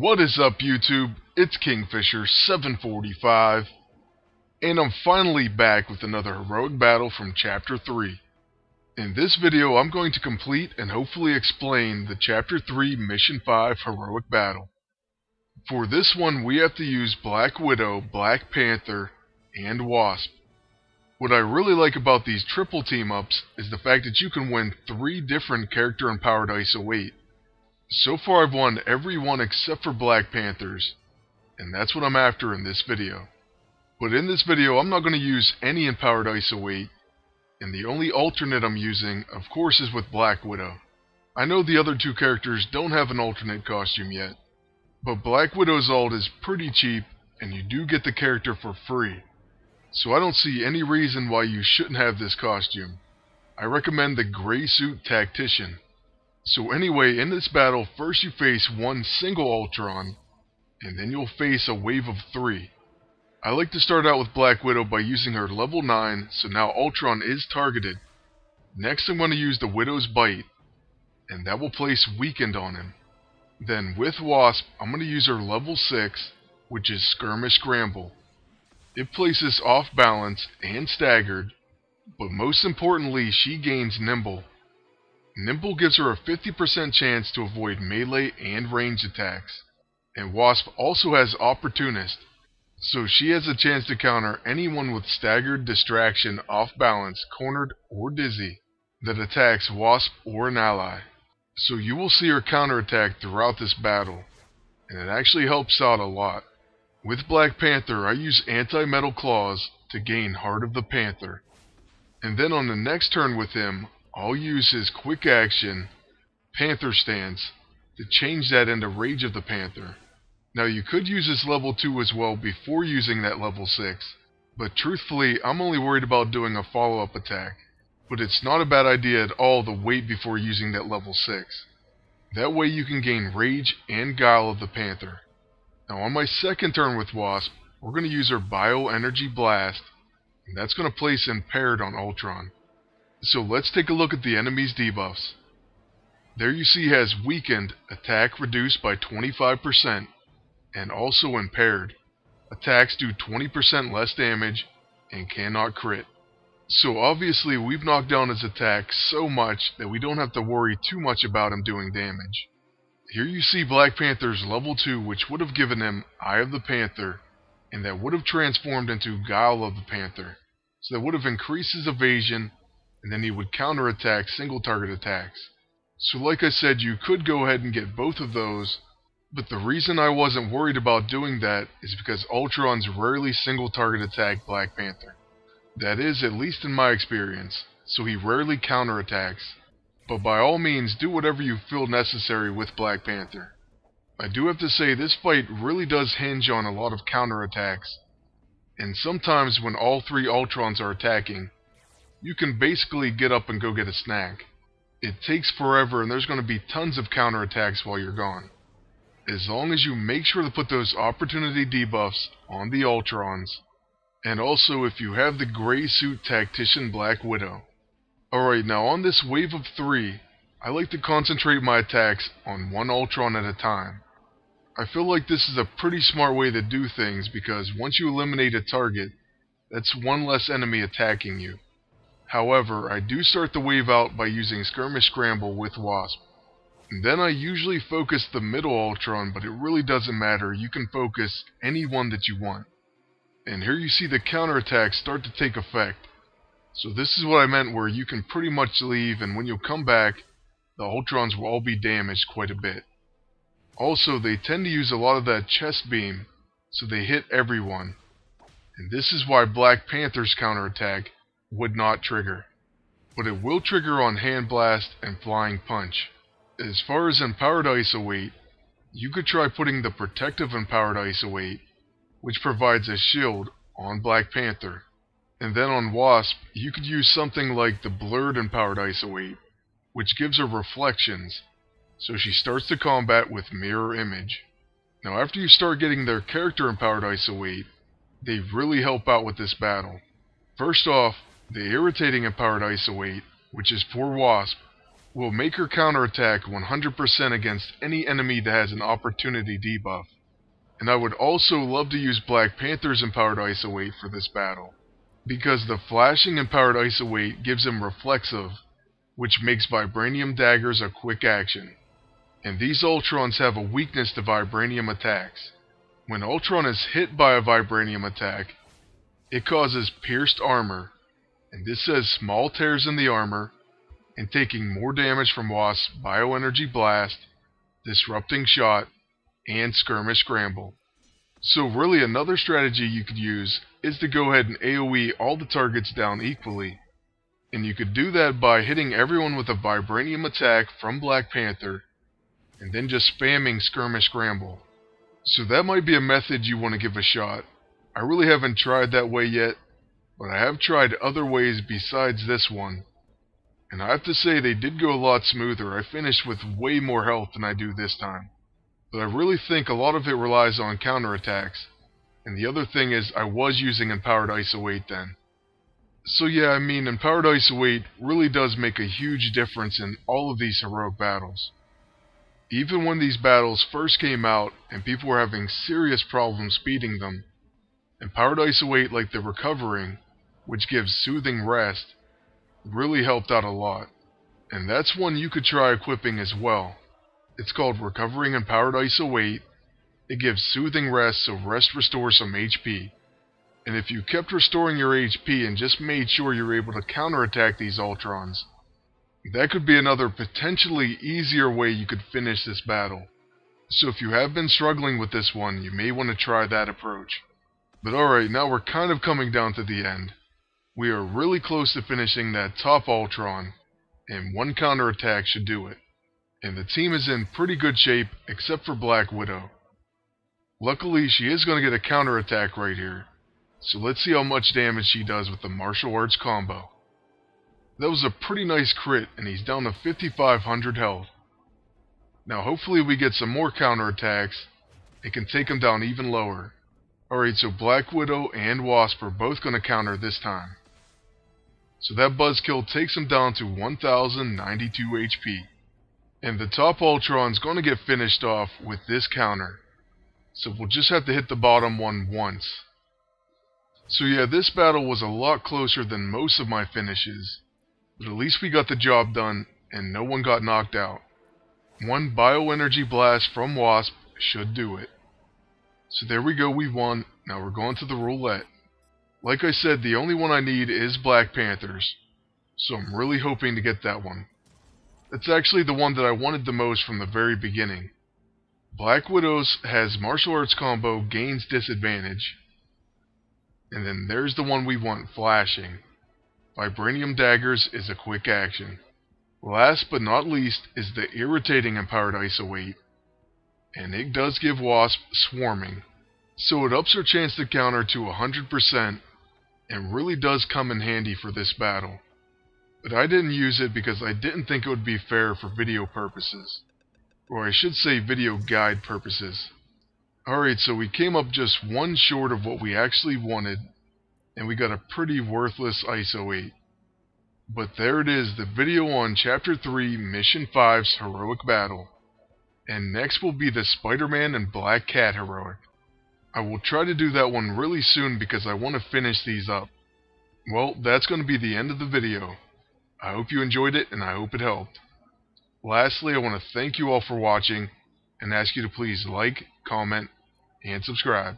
What is up, YouTube? It's Kingfisher745, and I'm finally back with another heroic battle from Chapter 3. In this video, I'm going to complete and hopefully explain the Chapter 3 Mission 5 heroic battle. For this one, we have to use Black Widow, Black Panther, and Wasp. What I really like about these triple team-ups is the fact that you can win 3 different character-empowered ISO 8. So far I've won every one except for Black Panthers, and that's what I'm after in this video. But in this video I'm not going to use any empowered ISO 8, and the only alternate I'm using, of course, is with Black Widow. I know the other 2 characters don't have an alternate costume yet, but Black Widow's ult is pretty cheap, and you do get the character for free. So I don't see any reason why you shouldn't have this costume. I recommend the Gray Suit Tactician. So anyway, in this battle, first you face one single Ultron, and then you'll face a wave of 3. I like to start out with Black Widow by using her level 9, so now Ultron is targeted. Next I'm going to use the Widow's Bite, and that will place Weakened on him. Then with Wasp, I'm going to use her level 6, which is Skirmish Scramble. It places off balance and staggered, but most importantly she gains Nimble. Nimble gives her a 50% chance to avoid melee and ranged attacks. And Wasp also has Opportunist, so she has a chance to counter anyone with staggered, distraction, off balance, cornered, or dizzy that attacks Wasp or an ally. So you will see her counterattack throughout this battle, and it actually helps out a lot. With Black Panther, I use Anti-Metal Claws to gain Heart of the Panther. And then on the next turn with him, I'll use his quick action, Panther Stance, to change that into Rage of the Panther. Now you could use his level 2 as well before using that level 6, but truthfully I'm only worried about doing a follow-up attack. But it's not a bad idea at all to wait before using that level 6. That way you can gain Rage and Guile of the Panther. Now on my second turn with Wasp, we're going to use her Bioenergy Blast, and that's going to place Impaired on Ultron. So let's take a look at the enemy's debuffs. There you see he has Weakened, attack reduced by 25%, and also Impaired. Attacks do 20% less damage, and cannot crit. So obviously we've knocked down his attack so much that we don't have to worry too much about him doing damage. Here you see Black Panther's level 2, which would have given him Eye of the Panther, and that would have transformed into Guile of the Panther. So that would have increased his evasion, and then he would counterattack single target attacks. So like I said, you could go ahead and get both of those, but the reason I wasn't worried about doing that is because Ultrons rarely single target attack Black Panther. That is, at least in my experience, so he rarely counterattacks. But by all means, do whatever you feel necessary with Black Panther. I do have to say, this fight really does hinge on a lot of counterattacks, and sometimes when all 3 Ultrons are attacking, you can basically get up and go get a snack. It takes forever and there's going to be tons of counterattacks while you're gone. As long as you make sure to put those opportunity debuffs on the Ultrons, and also if you have the Gray Suit Tactician Black Widow. Alright, now on this wave of 3, I like to concentrate my attacks on one Ultron at a time. I feel like this is a pretty smart way to do things because once you eliminate a target, that's one less enemy attacking you. However, I do start the wave out by using Skirmish Scramble with Wasp. And then I usually focus the middle Ultron, but it really doesn't matter, you can focus any one that you want. And here you see the counterattacks start to take effect. So this is what I meant where you can pretty much leave, and when you come back, the Ultrons will all be damaged quite a bit. Also, they tend to use a lot of that chest beam, so they hit everyone. And this is why Black Panther's counterattack would not trigger, but it will trigger on Hand Blast and Flying Punch. As far as Empowered ISO 8, you could try putting the Protective Empowered ISO 8, which provides a shield, on Black Panther. And then on Wasp, you could use something like the Blurred Empowered ISO 8, which gives her reflections, so she starts the combat with Mirror Image. Now after you start getting their character Empowered ISO 8, they really help out with this battle. First off, the Irritating Empowered ISO 8, which is for Wasp, will make her counterattack 100% against any enemy that has an opportunity debuff. And I would also love to use Black Panther's Empowered Iso Weight for this battle, because the flashing Empowered Iso Weight gives him Reflexive, which makes Vibranium Daggers a quick action. And these Ultrons have a weakness to Vibranium attacks. When Ultron is hit by a Vibranium attack, it causes pierced armor, and this says small tears in the armor, and taking more damage from Wasp's Bioenergy Blast, Disrupting Shot, and Skirmish Scramble. So really another strategy you could use is to go ahead and AoE all the targets down equally. And you could do that by hitting everyone with a Vibranium attack from Black Panther, and then just spamming Skirmish Scramble. So that might be a method you want to give a shot. I really haven't tried that way yet, but I have tried other ways besides this one. And I have to say they did go a lot smoother. I finished with way more health than I do this time. But I really think a lot of it relies on counterattacks. And the other thing is I was using Empowered Iso Weight then. So yeah, I mean Empowered Iso Weight really does make a huge difference in all of these heroic battles. Even when these battles first came out and people were having serious problems beating them, Empowered Iso Weight like the Recovering, which gives Soothing Rest, really helped out a lot. And that's one you could try equipping as well. It's called Recovering Empowered Iso Weight. It gives Soothing Rest, so rest restores some HP. And if you kept restoring your HP and just made sure you were able to counterattack these Ultrons, that could be another potentially easier way you could finish this battle. So if you have been struggling with this one, you may want to try that approach. But alright, now we're kind of coming down to the end. We are really close to finishing that top Ultron, and one counterattack should do it. And the team is in pretty good shape, except for Black Widow. Luckily, she is going to get a counterattack right here. So let's see how much damage she does with the martial arts combo. That was a pretty nice crit, and he's down to 5,500 health. Now hopefully we get some more counterattacks, and can take him down even lower. Alright, so Black Widow and Wasp are both going to counter this time. So that buzzkill takes him down to 1,092 HP. And the top Ultron's going to get finished off with this counter. So we'll just have to hit the bottom one once. So yeah, this battle was a lot closer than most of my finishes. But at least we got the job done, and no one got knocked out. One Bioenergy Blast from Wasp should do it. So there we go, we won. Now we're going to the roulette. Like I said, the only one I need is Black Panther's. So I'm really hoping to get that one. That's actually the one that I wanted the most from the very beginning. Black Widow's has martial arts combo, gains disadvantage. And then there's the one we want, flashing. Vibranium Daggers is a quick action. Last but not least is the irritating Empowered Iso Weight. And it does give Wasp Swarming. So it ups her chance to counter to 100% and really does come in handy for this battle. But I didn't use it because I didn't think it would be fair for video purposes. Or I should say video guide purposes. Alright, so we came up just one short of what we actually wanted, and we got a pretty worthless Iso Weight. But there it is, the video on Chapter 3, Mission 5's Heroic Battle. And next will be the Spider-Man and Black Cat Heroic. I will try to do that one really soon because I want to finish these up. Well, that's going to be the end of the video. I hope you enjoyed it and I hope it helped. Lastly, I want to thank you all for watching and ask you to please like, comment, and subscribe.